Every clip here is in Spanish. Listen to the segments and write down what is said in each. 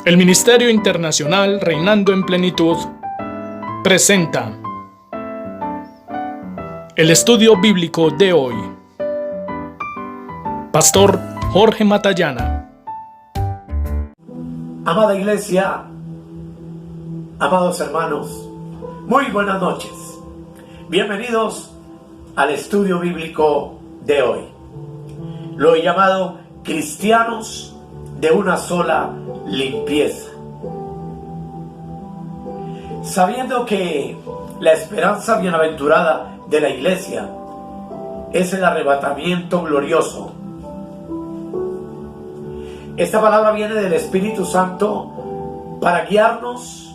El Ministerio Internacional Reinando en Plenitud presenta el estudio bíblico de hoy. Pastor Jorge Matallana. Amada iglesia, amados hermanos, muy buenas noches. Bienvenidos al estudio bíblico de hoy. Lo he llamado Cristianos de una sola limpieza. Sabiendo que la esperanza bienaventurada de la iglesia es el arrebatamiento glorioso. Esta palabra viene del Espíritu Santo para guiarnos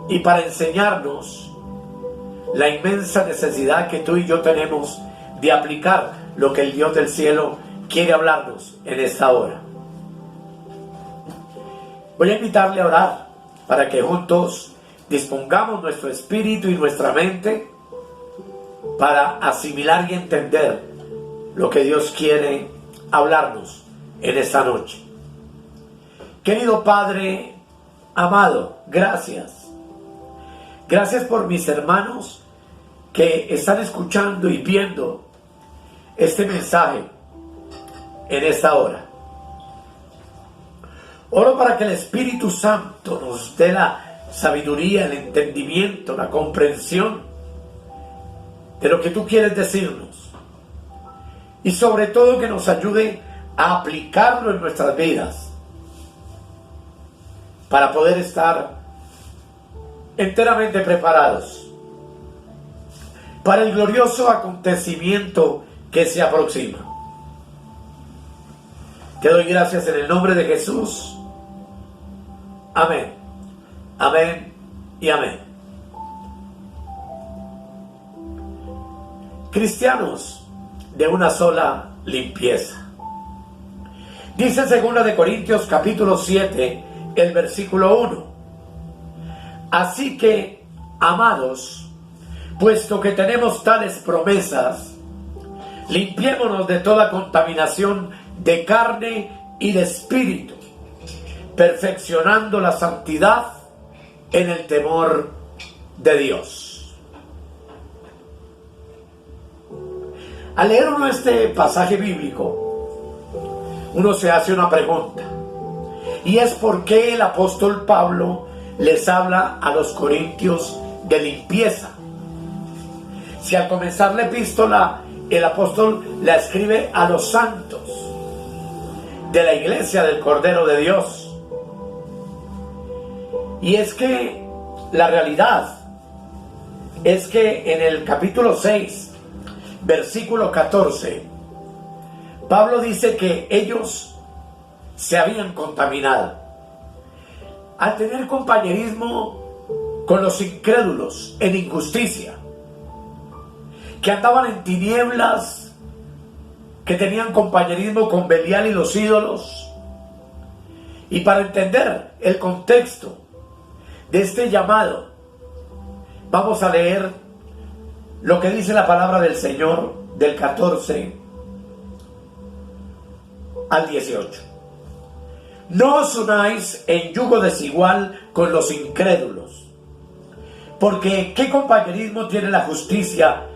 y para enseñarnos la inmensa necesidad que tú y yo tenemos de aplicar lo que el Dios del cielo quiere hablarnos en esta hora. Voy a invitarle a orar para que juntos dispongamos nuestro espíritu y nuestra mente para asimilar y entender lo que Dios quiere hablarnos en esta noche. Querido Padre amado, gracias. Gracias por mis hermanos que están escuchando y viendo este mensaje en esta hora. Oro para que el Espíritu Santo nos dé la sabiduría, el entendimiento, la comprensión de lo que tú quieres decirnos. Y sobre todo que nos ayude a aplicarlo en nuestras vidas para poder estar enteramente preparados para el glorioso acontecimiento que se aproxima. Te doy gracias en el nombre de Jesús. Amén, amén y amén. Cristianos de una sola limpieza. Dice 2 Corintios capítulo 7, el versículo 1. Así que, amados, puesto que tenemos tales promesas, limpiémonos de toda contaminación de carne y de espíritu, perfeccionando la santidad en el temor de Dios. Al leer uno este pasaje bíblico, uno se hace una pregunta, y es por qué el apóstol Pablo les habla a los corintios de limpieza. Si al comenzar la epístola el apóstol la escribe a los santos de la iglesia del Cordero de Dios. Y es que la realidad es que en el capítulo 6, versículo 14, Pablo dice que ellos se habían contaminado al tener compañerismo con los incrédulos en injusticia, que andaban en tinieblas, que tenían compañerismo con Belial y los ídolos. Y para entender el contexto de este llamado, vamos a leer lo que dice la palabra del Señor del 14 al 18. No os unáis en yugo desigual con los incrédulos, porque ¿qué compañerismo tiene la justicia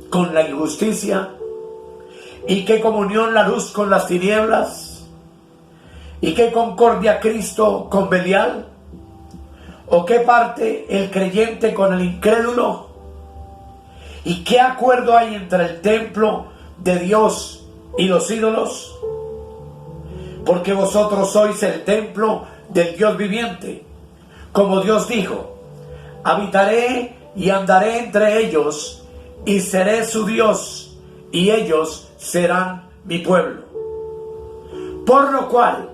con la injusticia? ¿Y qué comunión la luz con las tinieblas? ¿Y qué concordia Cristo con Belial? ¿O qué parte el creyente con el incrédulo? ¿Y qué acuerdo hay entre el templo de Dios y los ídolos? Porque vosotros sois el templo del Dios viviente. Como Dios dijo, habitaré y andaré entre ellos, y seré su Dios, y ellos serán mi pueblo. Por lo cual,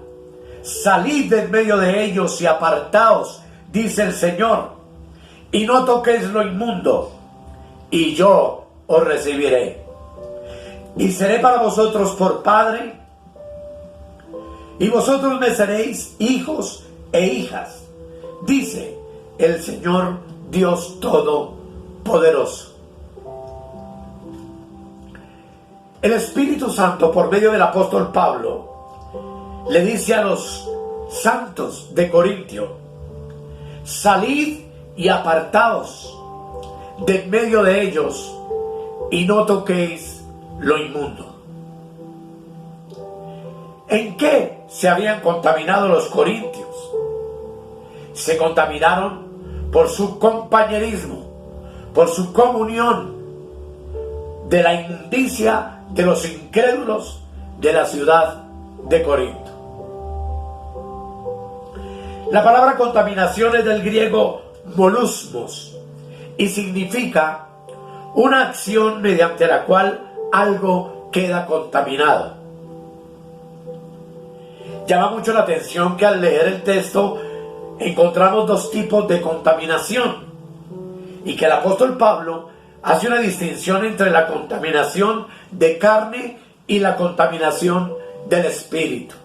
salid de en medio de ellos y apartaos, dice el Señor, y no toquéis lo inmundo, y yo os recibiré. Y seré para vosotros por Padre, y vosotros me seréis hijos e hijas, dice el Señor Dios Todopoderoso. El Espíritu Santo, por medio del apóstol Pablo, le dice a los santos de Corintio, salid y apartaos de en medio de ellos y no toquéis lo inmundo. ¿En qué se habían contaminado los corintios? Se contaminaron por su compañerismo, por su comunión de la inmundicia de los incrédulos de la ciudad de Corinto. La palabra contaminación es del griego molusmos y significa una acción mediante la cual algo queda contaminado. Llama mucho la atención que al leer el texto encontramos dos tipos de contaminación y que el apóstol Pablo hace una distinción entre la contaminación de carne y la contaminación del espíritu.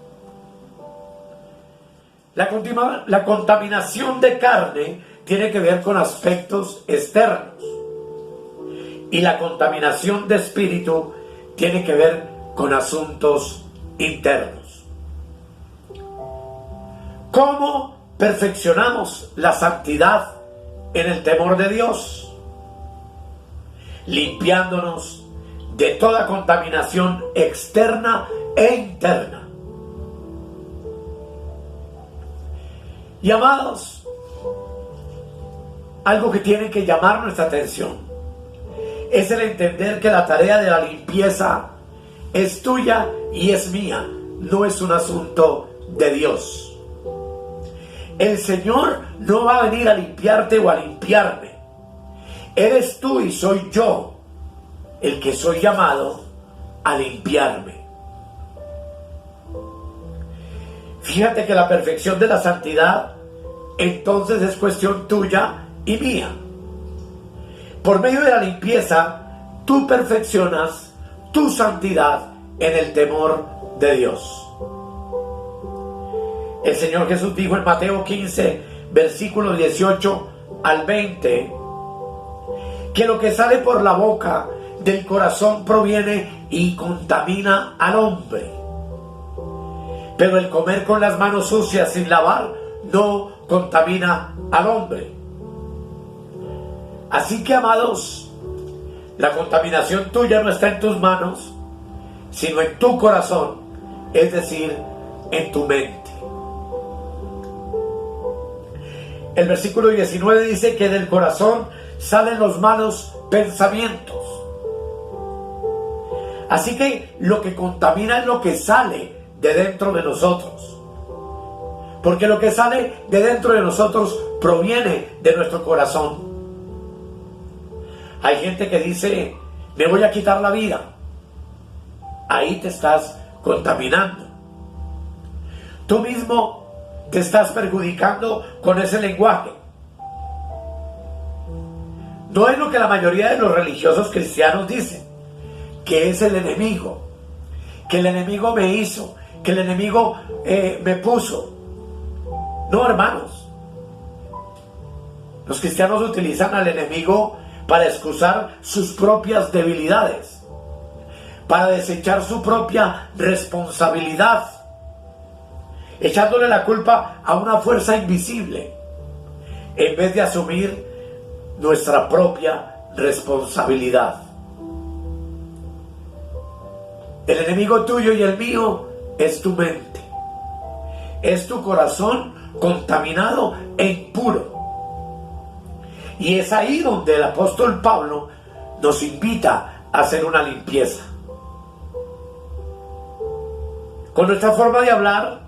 La contaminación de carne tiene que ver con aspectos externos y la contaminación de espíritu tiene que ver con asuntos internos. ¿Cómo perfeccionamos la santidad en el temor de Dios? Limpiándonos de toda contaminación externa e interna. Y amados, algo que tiene que llamar nuestra atención es el entender que la tarea de la limpieza es tuya y es mía, no es un asunto de Dios. El Señor no va a venir a limpiarte o a limpiarme. Eres tú y soy yo el que soy llamado a limpiarme. Fíjate que la perfección de la santidad entonces es cuestión tuya y mía. Por medio de la limpieza, tú perfeccionas tu santidad en el temor de Dios. El Señor Jesús dijo en Mateo 15, versículos 18 al 20, que lo que sale por la boca del corazón proviene y contamina al hombre. Pero el comer con las manos sucias sin lavar no contamina al hombre. Así que, amados, la contaminación tuya no está en tus manos, sino en tu corazón, es decir, en tu mente. El versículo 19 dice que del corazón salen los malos pensamientos. Así que lo que contamina es lo que sale de dentro de nosotros. Porque lo que sale de dentro de nosotros proviene de nuestro corazón. Hay gente que dice, me voy a quitar la vida. Ahí te estás contaminando. Tú mismo te estás perjudicando con ese lenguaje. No es lo que la mayoría de los religiosos cristianos dicen, que es el enemigo, que el enemigo me hizo, que el enemigo me puso. No, hermanos. Los cristianos utilizan al enemigo para excusar sus propias debilidades, para desechar su propia responsabilidad, echándole la culpa a una fuerza invisible, en vez de asumir nuestra propia responsabilidad. El enemigo tuyo y el mío es tu mente, es tu corazón contaminado e impuro. Y es ahí donde el apóstol Pablo nos invita a hacer una limpieza. Con nuestra forma de hablar,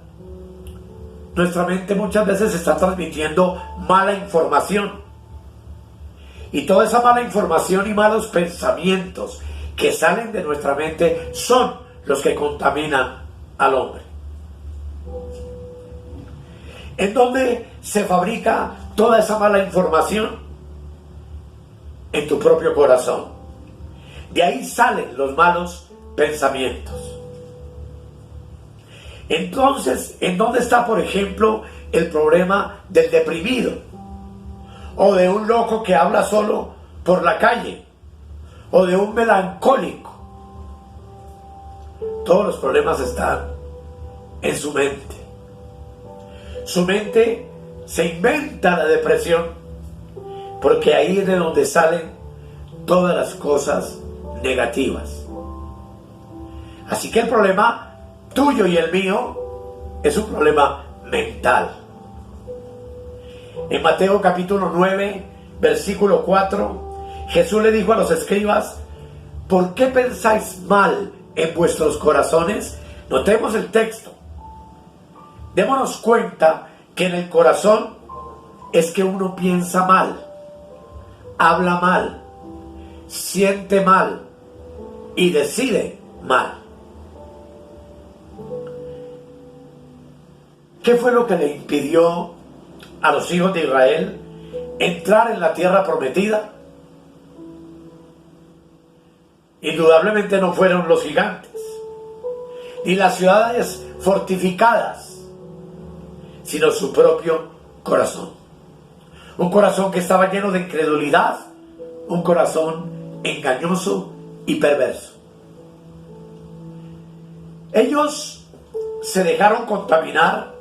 nuestra mente muchas veces está transmitiendo mala información. Y toda esa mala información y malos pensamientos que salen de nuestra mente son los que contaminan al hombre. ¿En dónde se fabrica toda esa mala información? En tu propio corazón. De ahí salen los malos pensamientos. Entonces, ¿en dónde está, por ejemplo, el problema del deprimido? O de un loco que habla solo por la calle, o de un melancólico. Todos los problemas están en su mente. Su mente se inventa la depresión, porque ahí es de donde salen todas las cosas negativas. Así que el problema tuyo y el mío es un problema mental. En Mateo capítulo 9, versículo 4, Jesús le dijo a los escribas: ¿por qué pensáis mal en vuestros corazones? Notemos el texto. Démonos cuenta que en el corazón es que uno piensa mal, habla mal, siente mal y decide mal. ¿Qué fue lo que le impidió a los hijos de Israel entrar en la tierra prometida? Indudablemente no fueron los gigantes, ni las ciudades fortificadas, sino su propio corazón. Un corazón que estaba lleno de incredulidad, un corazón engañoso y perverso. Ellos se dejaron contaminar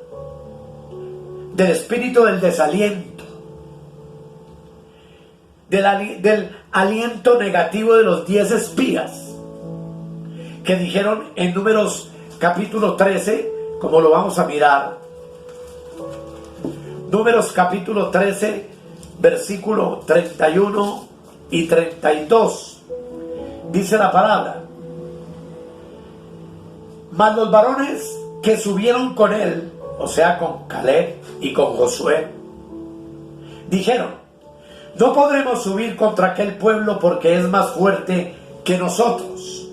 del espíritu del desaliento, del aliento negativo de los 10 espías, que dijeron en Números capítulo 13, como lo vamos a mirar. Números capítulo 13, versículo 31 y 32. Dice la palabra: mas los varones que subieron con él, o sea, con Caleb y con Josué, dijeron: no podremos subir contra aquel pueblo porque es más fuerte que nosotros.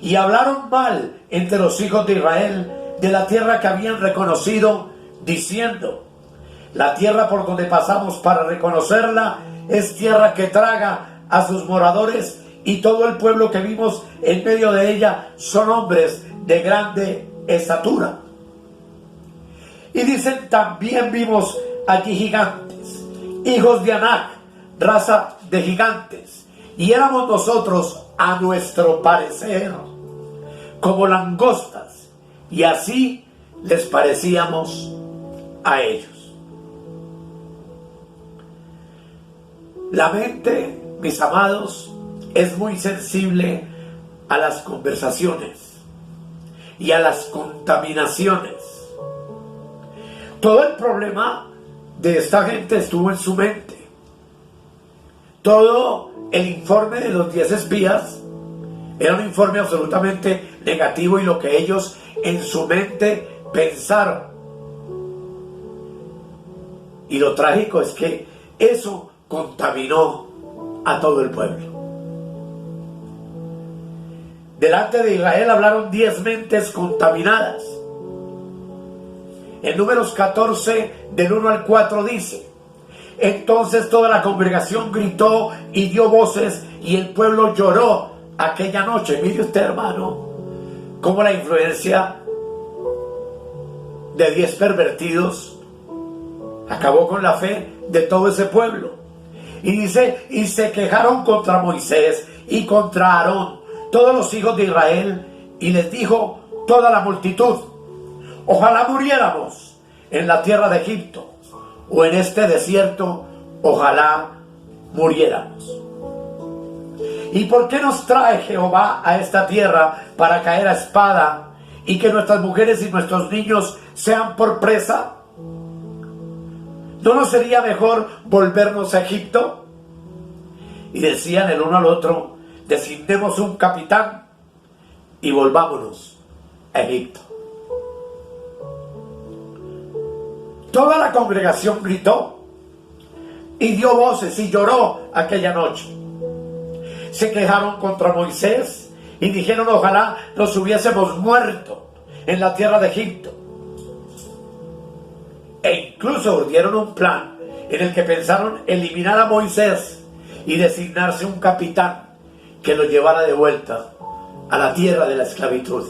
Y hablaron mal entre los hijos de Israel de la tierra que habían reconocido, diciendo: la tierra por donde pasamos para reconocerla es tierra que traga a sus moradores, y todo el pueblo que vimos en medio de ella son hombres de grande estatura. Y dicen: también vimos allí gigantes, hijos de Anac, raza de gigantes, y éramos nosotros, a nuestro parecer, como langostas, y así les parecíamos a ellos. La mente, mis amados, es muy sensible a las conversaciones y a las contaminaciones. Todo el problema de esta gente estuvo en su mente. Todo el informe de los 10 espías era un informe absolutamente negativo, y lo que ellos en su mente pensaron. Y lo trágico es que eso contaminó a todo el pueblo. Delante de Israel hablaron 10 mentes contaminadas. En Números 14, del 1 al 4 dice: entonces toda la congregación gritó y dio voces, y el pueblo lloró aquella noche. Mire usted, hermano, cómo la influencia de 10 pervertidos acabó con la fe de todo ese pueblo. Y dice: y se quejaron contra Moisés y contra Aarón todos los hijos de Israel, y les dijo toda la multitud: ojalá muriéramos en la tierra de Egipto, o en este desierto, ojalá muriéramos. ¿Y por qué nos trae Jehová a esta tierra para caer a espada, y que nuestras mujeres y nuestros niños sean por presa? ¿No nos sería mejor volvernos a Egipto? Y decían el uno al otro: designemos un capitán y volvámonos a Egipto. Toda la congregación gritó y dio voces y lloró aquella noche. Se quejaron contra Moisés y dijeron: ojalá nos hubiésemos muerto en la tierra de Egipto. E incluso urdieron un plan en el que pensaron eliminar a Moisés y designarse un capitán que lo llevara de vuelta a la tierra de la esclavitud.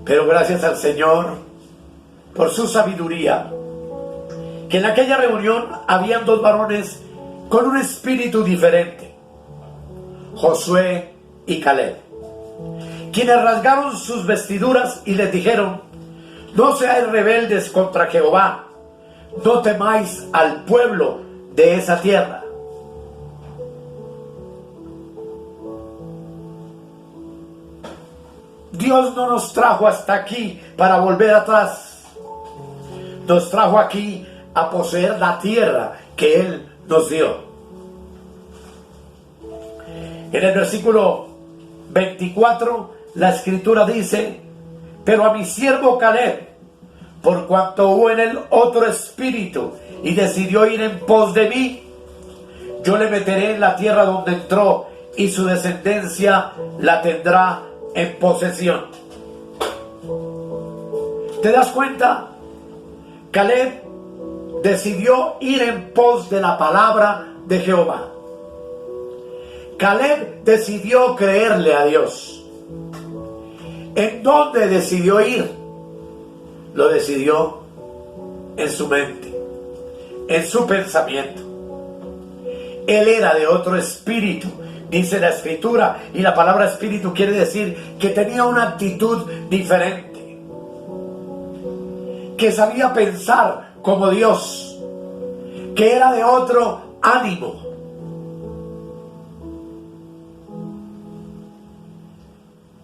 Pero gracias al Señor por su sabiduría, que en aquella reunión habían 2 varones con un espíritu diferente: Josué y Caleb. quienes rasgaron sus vestiduras y les dijeron: no seáis rebeldes contra Jehová, no temáis al pueblo de esa tierra. Dios no nos trajo hasta aquí para volver atrás. Nos trajo aquí a poseer la tierra que Él nos dio. En el versículo 24, la escritura dice: pero a mi siervo Caleb, por cuanto hubo en él otro espíritu y decidió ir en pos de mí, yo le meteré en la tierra donde entró y su descendencia la tendrá en posesión. ¿Te das cuenta? Caleb decidió ir en pos de la palabra de Jehová. Caleb decidió creerle a Dios. ¿En dónde decidió ir? Lo decidió en su mente, en su pensamiento. Él era de otro espíritu, dice la escritura, y la palabra espíritu quiere decir que tenía una actitud diferente, que sabía pensar como Dios, que era de otro ánimo.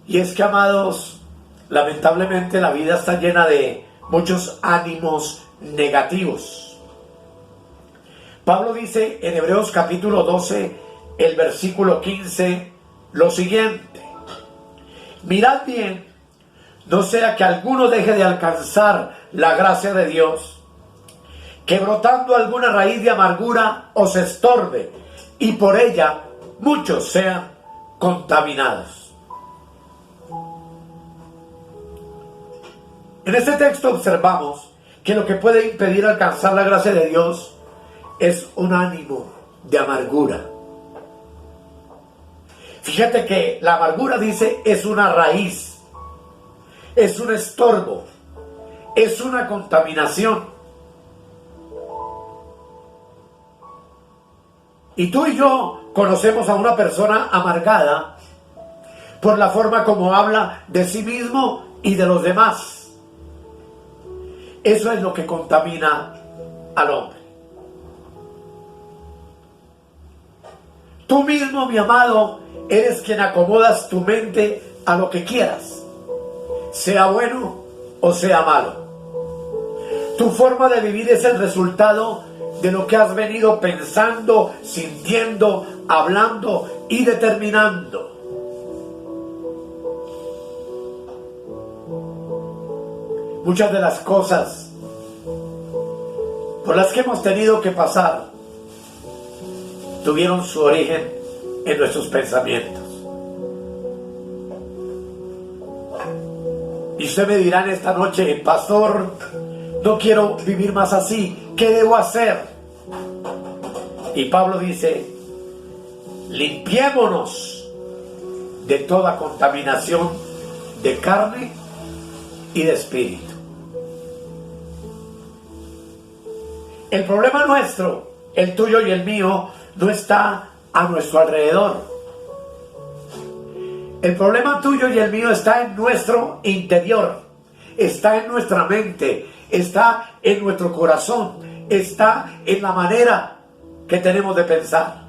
Y es que, amados, lamentablemente la vida está llena de muchos ánimos negativos. Pablo dice en Hebreos capítulo 12, el versículo 15, lo siguiente: mirad bien, no sea que alguno deje de alcanzar la gracia de Dios, que brotando alguna raíz de amargura os estorbe, y por ella muchos sean contaminados. En este texto observamos que lo que puede impedir alcanzar la gracia de Dios es un ánimo de amargura. Fíjate que la amargura, dice, es una raíz, es un estorbo, es una contaminación. Y tú y yo conocemos a una persona amargada por la forma como habla de sí mismo y de los demás. Eso es lo que contamina al hombre. Tú mismo, mi amado, eres quien acomodas tu mente a lo que quieras, sea bueno o sea malo. Tu forma de vivir es el resultado de lo que has venido pensando, sintiendo, hablando y determinando. Muchas de las cosas por las que hemos tenido que pasar tuvieron su origen en nuestros pensamientos. Y usted me dirá en esta noche: pastor, no quiero vivir más así, ¿qué debo hacer? Y Pablo dice: limpiémonos de toda contaminación de carne y de espíritu. El problema nuestro, el tuyo y el mío, no está a nuestro alrededor. El problema tuyo y el mío está en nuestro interior, está en nuestra mente, está en nuestro corazón, está en la manera que tenemos de pensar.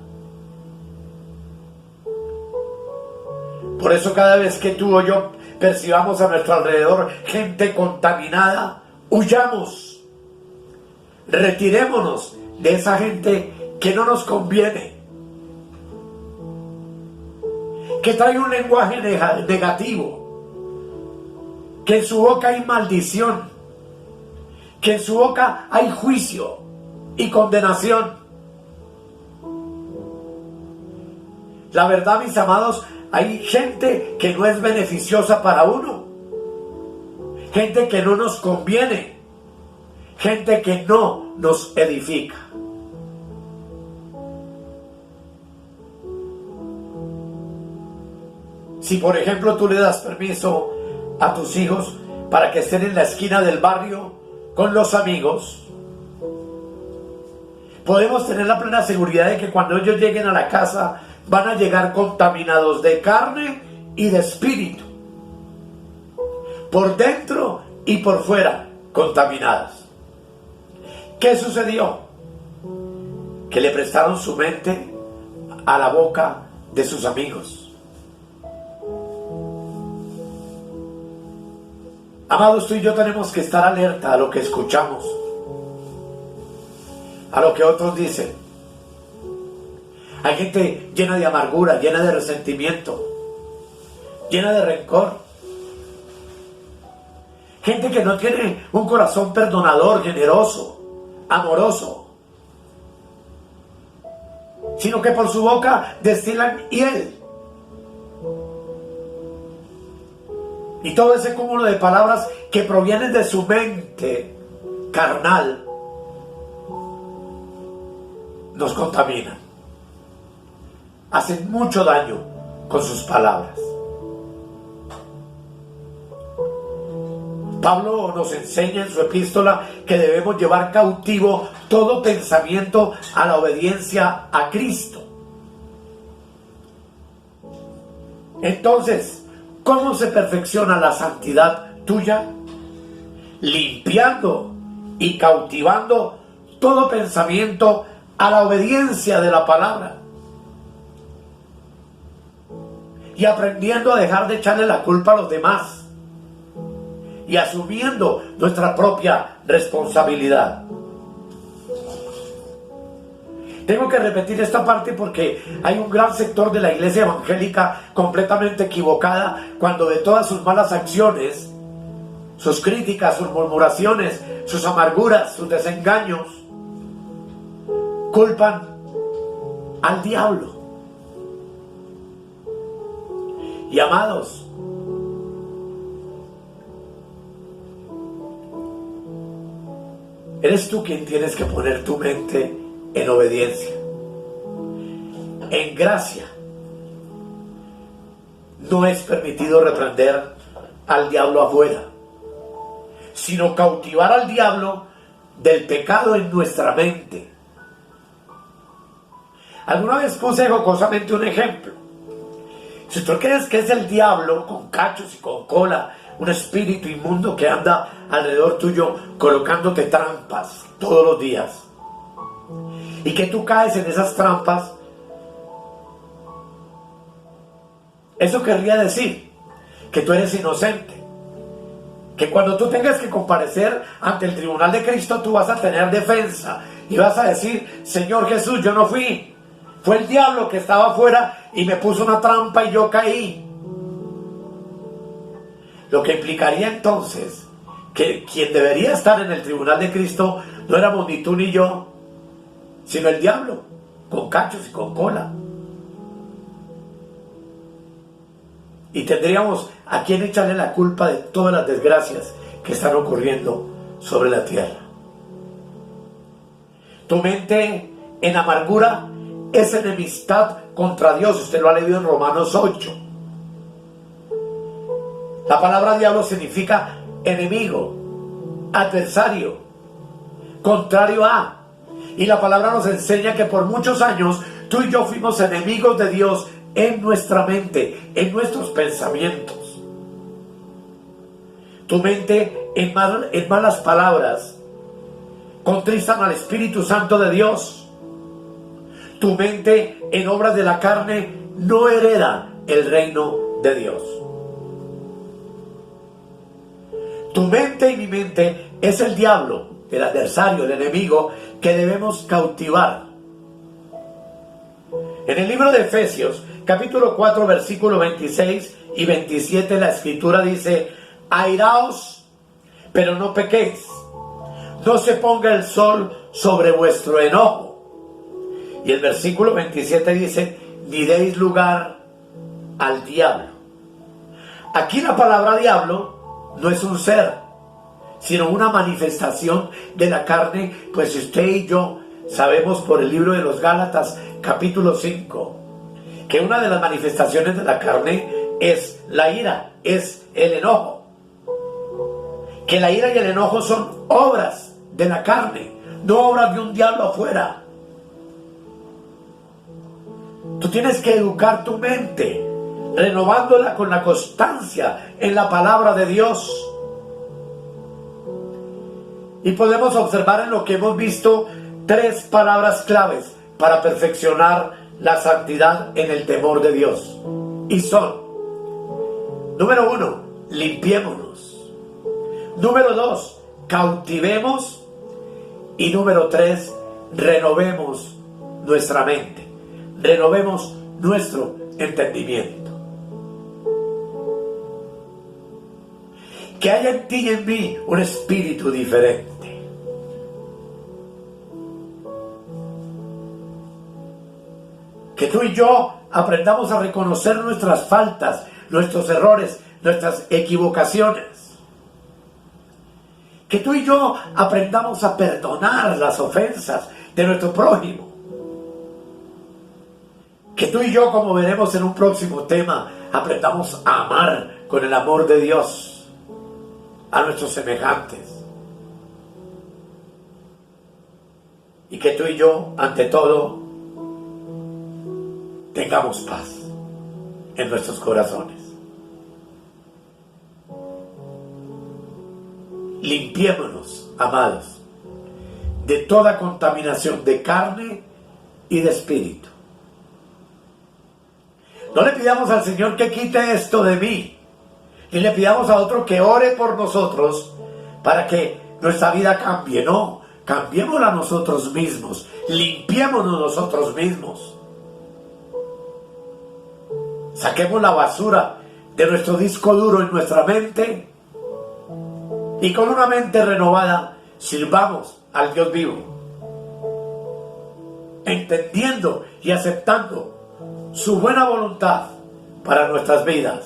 Por eso cada vez que tú o yo percibamos a nuestro alrededor gente contaminada, huyamos. Retirémonos de esa gente que no nos conviene, que trae un lenguaje negativo, que en su boca hay maldición, que en su boca hay juicio y condenación. La verdad, mis amados, hay gente que no es beneficiosa para uno, gente que no nos conviene, gente que no nos edifica. Si por ejemplo tú le das permiso a tus hijos para que estén en la esquina del barrio con los amigos, podemos tener la plena seguridad de que cuando ellos lleguen a la casa van a llegar contaminados de carne y de espíritu. por dentro y por fuera contaminadas. ¿Qué sucedió? Que le prestaron su mente a la boca de sus amigos. Amados, tú y yo tenemos que estar alerta a lo que escuchamos, a lo que otros dicen. Hay gente llena de amargura, llena de resentimiento, llena de rencor. Gente que no tiene un corazón perdonador, generoso, amoroso, sino que por su boca destilan hiel. Y todo ese cúmulo de palabras que provienen de su mente carnal nos contaminan. Hacen mucho daño con sus palabras. Pablo nos enseña en su epístola que debemos llevar cautivo todo pensamiento a la obediencia a Cristo. Entonces, ¿cómo se perfecciona la santidad tuya? Limpiando y cautivando todo pensamiento a la obediencia de la palabra. Y aprendiendo a dejar de echarle la culpa a los demás. Y asumiendo nuestra propia responsabilidad. Tengo que repetir esta parte porque hay un gran sector de la iglesia evangélica completamente equivocada cuando de todas sus malas acciones, sus críticas, sus murmuraciones, sus amarguras, sus desengaños, culpan al diablo. Y amados, eres tú quien tienes que poner tu mente en obediencia, en gracia. No es permitido reprender al diablo afuera, sino cautivar al diablo del pecado en nuestra mente. Alguna vez puse jocosamente un ejemplo. Si tú crees que es el diablo con cachos y con cola, un espíritu inmundo que anda alrededor tuyo colocándote trampas todos los días, y que tú caes en esas trampas, eso querría decir que tú eres inocente, que cuando tú tengas que comparecer ante el tribunal de Cristo, tú vas a tener defensa y vas a decir: Señor Jesús, yo no fui, fue el diablo que estaba afuera y me puso una trampa y yo caí. Lo que implicaría entonces que quien debería estar en el tribunal de Cristo no éramos ni tú ni yo, sino el diablo, con cachos y con cola. Y tendríamos a quien echarle la culpa de todas las desgracias que están ocurriendo sobre la tierra. Tu mente en amargura es enemistad contra Dios. Usted lo ha leído en Romanos 8. La palabra diablo significa enemigo, adversario, contrario a. Y la palabra nos enseña que por muchos años tú y yo fuimos enemigos de Dios en nuestra mente, en nuestros pensamientos. Tu mente en malas palabras contristan al Espíritu Santo de Dios. Tu mente en obras de la carne no hereda el reino de Dios. Tu mente y mi mente es el diablo, el adversario, el enemigo que debemos cautivar. En el libro de Efesios, capítulo 4, versículo 26 y 27, la escritura dice: airaos, pero no pequéis, no se ponga el sol sobre vuestro enojo. Y el versículo 27 dice: ni deis lugar al diablo. Aquí la palabra diablo no es un ser, sino una manifestación de la carne, pues usted y yo sabemos por el libro de los Gálatas, capítulo 5, que una de las manifestaciones de la carne es la ira, es el enojo. Que la ira y el enojo son obras de la carne, no obras de un diablo afuera. Tú tienes que educar tu mente. renovándola con la constancia en la palabra de Dios. Y podemos observar en lo que hemos visto 3 palabras claves para perfeccionar la santidad en el temor de Dios. Y son: número 1, limpiémonos. Número 2, cautivemos. Y número 3, renovemos nuestra mente. Renovemos nuestro entendimiento. Que haya en ti y en mí un espíritu diferente. Que tú y yo aprendamos a reconocer nuestras faltas, nuestros errores, nuestras equivocaciones. Que tú y yo aprendamos a perdonar las ofensas de nuestro prójimo. Que tú y yo, como veremos en un próximo tema, aprendamos a amar con el amor de Dios a nuestros semejantes. Y que tú y yo, ante todo, tengamos paz en nuestros corazones. Limpiémonos, amados, de toda contaminación de carne y de espíritu. No le pidamos al Señor que quite esto de mí, ni le pidamos a otro que ore por nosotros para que nuestra vida cambie. No, cambiémosla nosotros mismos, limpiémonos nosotros mismos. Saquemos la basura de nuestro disco duro en nuestra mente y con una mente renovada sirvamos al Dios vivo, entendiendo y aceptando su buena voluntad para nuestras vidas,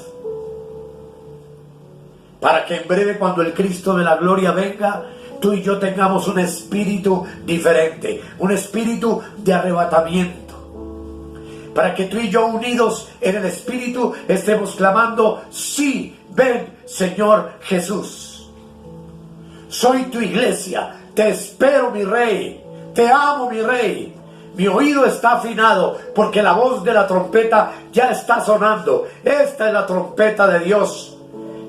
para que en breve, cuando el Cristo de la gloria venga, tú y yo tengamos un espíritu diferente, un espíritu de arrebatamiento, para que tú y yo, unidos en el espíritu, estemos clamando: sí, ven Señor Jesús. Soy tu iglesia, te espero, mi rey, te amo, mi rey. Mi oído está afinado porque la voz de la trompeta ya está sonando. Esta es la trompeta de Dios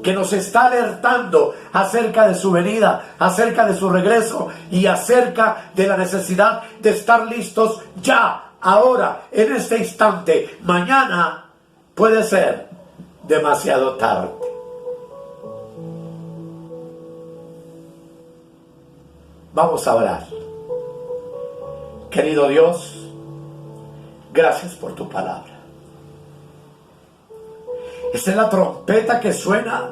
que nos está alertando acerca de su venida, acerca de su regreso y acerca de la necesidad de estar listos ya, ahora, en este instante. Mañana puede ser demasiado tarde. Vamos a orar. Querido Dios, gracias por tu palabra. Esta es la trompeta que suena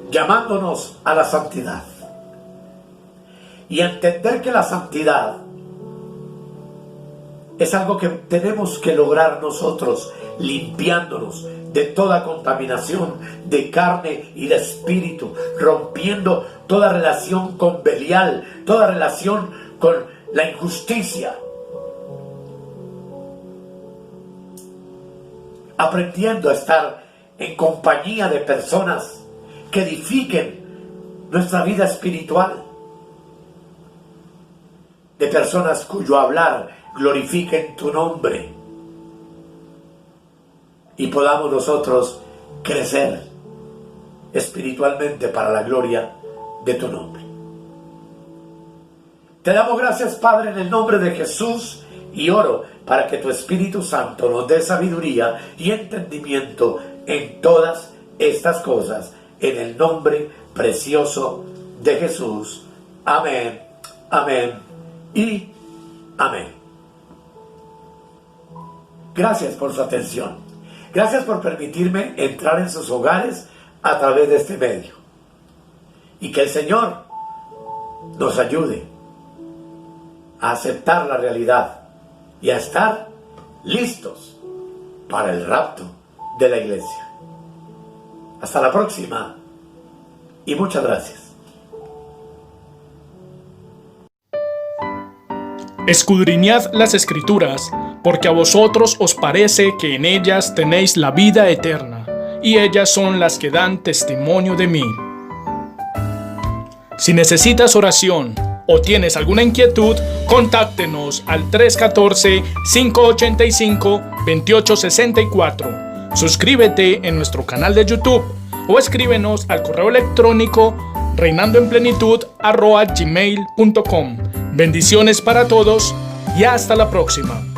llamándonos a la santidad. Y a entender que la santidad es algo que tenemos que lograr nosotros, limpiándonos de toda contaminación de carne y de espíritu, rompiendo toda relación con Belial, toda relación con la injusticia, aprendiendo a estar en compañía de personas que edifiquen nuestra vida espiritual, de personas cuyo hablar glorifiquen tu nombre, y podamos nosotros crecer espiritualmente para la gloria de tu nombre. Te damos gracias, Padre, en el nombre de Jesús, y oro para que tu Espíritu Santo nos dé sabiduría y entendimiento en todas estas cosas, en el nombre precioso de Jesús. Amén, amén y amén. Gracias por su atención. Gracias por permitirme entrar en sus hogares a través de este medio. Y que el Señor nos ayude a aceptar la realidad y a estar listos para el rapto de la iglesia. Hasta la próxima y muchas gracias. Escudriñad las Escrituras, porque a vosotros os parece que en ellas tenéis la vida eterna, y ellas son las que dan testimonio de mí. Si necesitas oración o tienes alguna inquietud, contáctenos al 314-585-2864. Suscríbete en nuestro canal de YouTube o escríbenos al correo electrónico reinandoenplenitud@gmail.com. Bendiciones para todos y hasta la próxima.